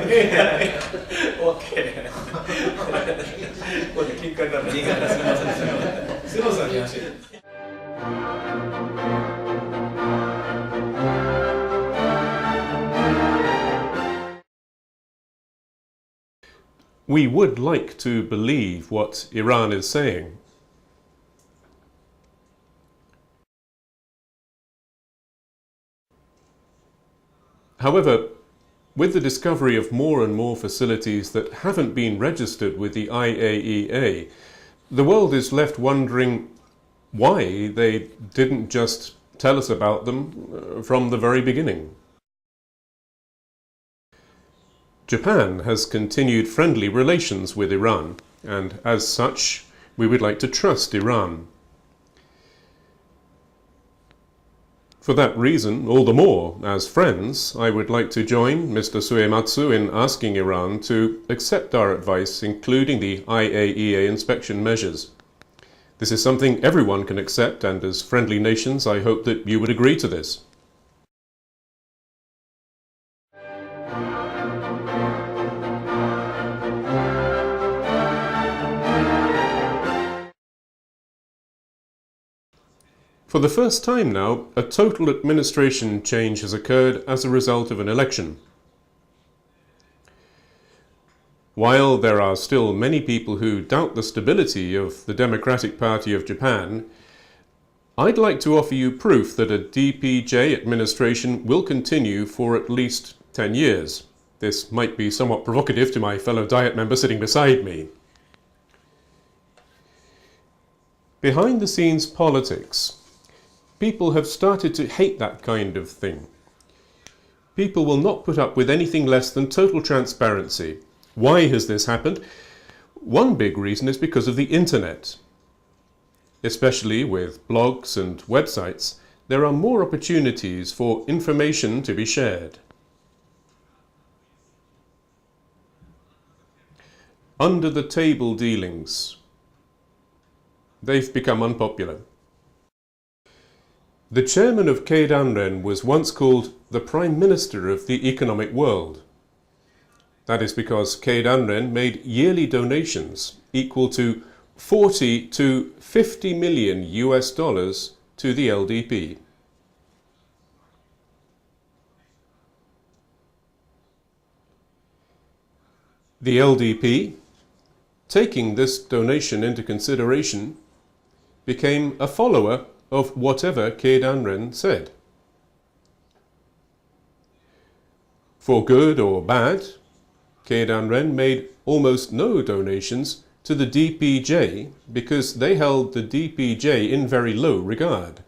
OK ここで喧嘩になる。すみません。すみません。話。We would like to believe what Iran is saying. However, with the discovery of more and more facilities that haven't been registered with the IAEA, the world is left wondering why they didn't just tell us about them from the very beginning. Japan has continued friendly relations with Iran, and as such, we would like to trust Iran. For that reason, all the more, as friends, I would like to join Mr. SUEMATSU in asking Iran to accept our advice, including the IAEA inspection measures. This is something everyone can accept, and as friendly nations, I hope that you would agree to this. For the first time now, a total administration change has occurred as a result of an election. While there are still many people who doubt the stability of the Democratic Party of Japan, I'd like to offer you proof that a DPJ administration will continue for at least 10 years. This might be somewhat provocative to my fellow Diet member sitting beside me. Behind the scenes politics. People have started to hate that kind of thing. People will not put up with anything less than total transparency. Why has this happened? One big reason is because of the internet. Especially with blogs and websites, there are more opportunities for information to be shared. Under-the-table dealings. They've become unpopular. The chairman of Keidanren was once called the Prime Minister of the economic world. That is because Keidanren made yearly donations equal to 40 to 50 million US dollars to the LDP. The LDP, taking this donation into consideration, became a follower of whatever Keidanren said. For good or bad, Keidanren made almost no donations to the DPJ because they held the DPJ in very low regard.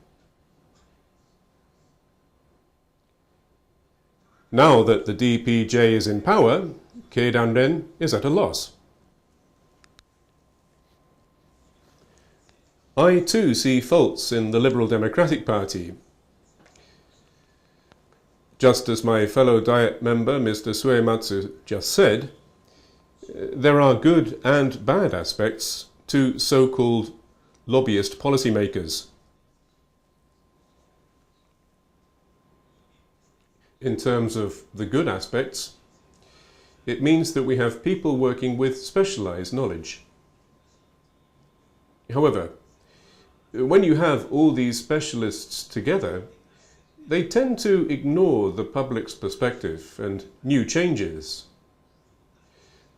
Now that the DPJ is in power, Keidanren is at a loss. I too see faults in the Liberal Democratic Party. Just as my fellow Diet member, Mr. SUEMATSU, just said, there are good and bad aspects to so-called lobbyist policymakers. In terms of the good aspects, it means that we have people working with specialized knowledge. However, when you have all these specialists together, they tend to ignore the public's perspective and new changes.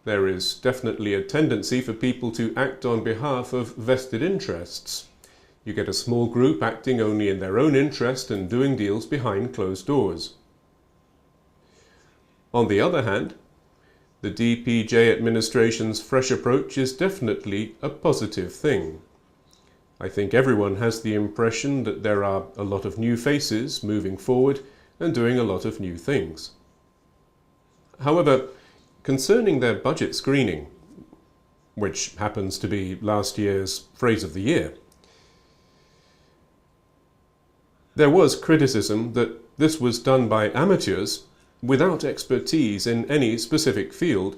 There is definitely a tendency for people to act on behalf of vested interests. You get a small group acting only in their own interest and doing deals behind closed doors. On the other hand, the DPJ administration's fresh approach is definitely a positive thing. I think everyone has the impression that there are a lot of new faces moving forward and doing a lot of new things. However, concerning their budget screening, which happens to be last year's phrase of the year, there was criticism that this was done by amateurs without expertise in any specific field,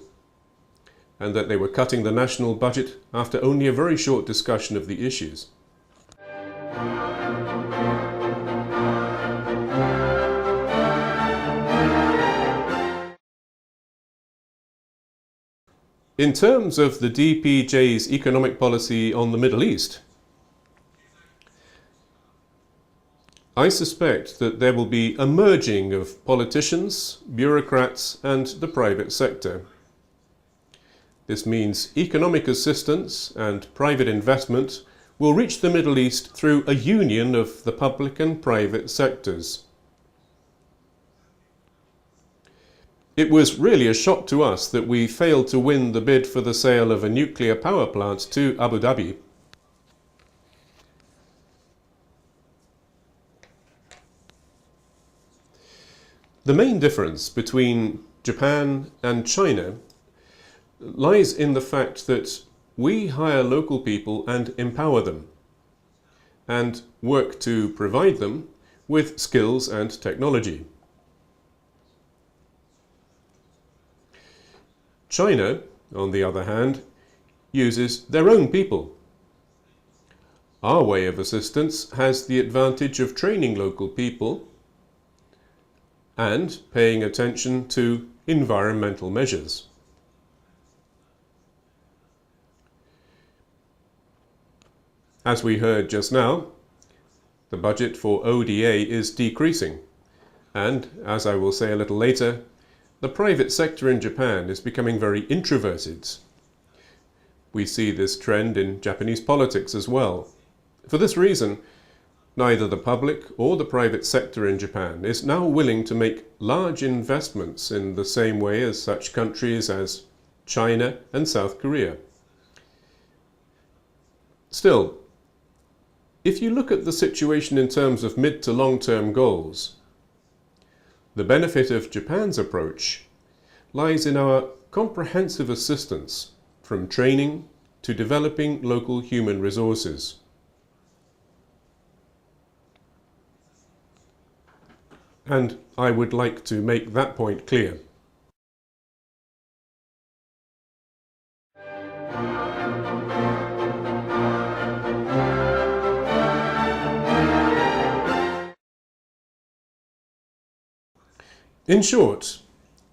and that they were cutting the national budget after only a very short discussion of the issues. In terms of the DPJ's economic policy on the Middle East, I suspect that there will be a merging of politicians, bureaucrats, and the private sector. This means economic assistance and private investment will reach the Middle East through a union of the public and private sectors. It was really a shock to us that we failed to win the bid for the sale of a nuclear power plant to Abu Dhabi. The main difference between Japan and China lies in the fact that we hire local people and empower them, and work to provide them with skills and technology. China, on the other hand, uses their own people. Our way of assistance has the advantage of training local people and paying attention to environmental measures. As we heard just now, the budget for ODA is decreasing, and, as I will say a little later, the private sector in Japan is becoming very introverted. We see this trend in Japanese politics as well. For this reason, neither the public or the private sector in Japan is now willing to make large investments in the same way as such countries as China and South Korea. Still, if you look at the situation in terms of mid to long-term goals, the benefit of Japan's approach lies in our comprehensive assistance from training to developing local human resources. And I would like to make that point clear. In short,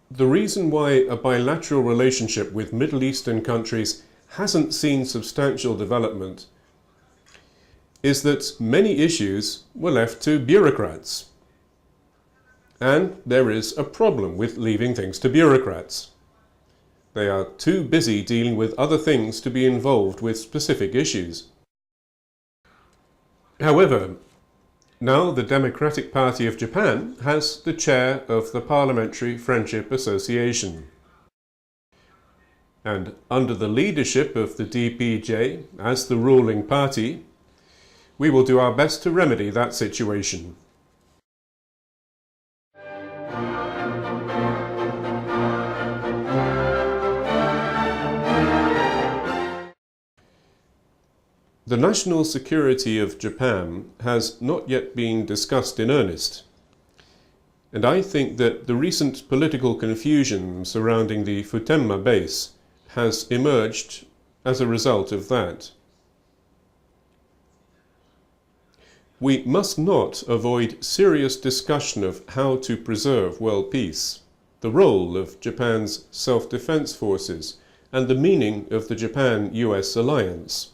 the reason why a bilateral relationship with Middle Eastern countries hasn't seen substantial development is that many issues were left to bureaucrats. And there is a problem with leaving things to bureaucrats. They are too busy dealing with other things to be involved with specific issues. However, now the Democratic Party of Japan has the chair of the Parliamentary Friendship Association. And under the leadership of the DPJ as the ruling party, we will do our best to remedy that situation. The national security of Japan has not yet been discussed in earnest, and I think that the recent political confusion surrounding the Futenma base has emerged as a result of that. We must not avoid serious discussion of how to preserve world peace, the role of Japan's self-defense forces, and the meaning of the Japan-US alliance.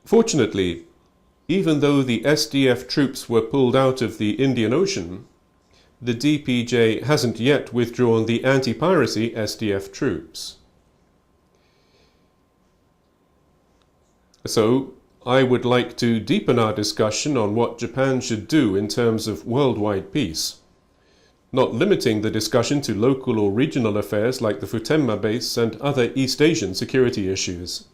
Fortunately, even though the SDF troops were pulled out of the Indian Ocean, the DPJ hasn't yet withdrawn the anti-piracy SDF troops. So, I would like to deepen our discussion on what Japan should do in terms of worldwide peace, not limiting the discussion to local or regional affairs like the Futenma base and other East Asian security issues.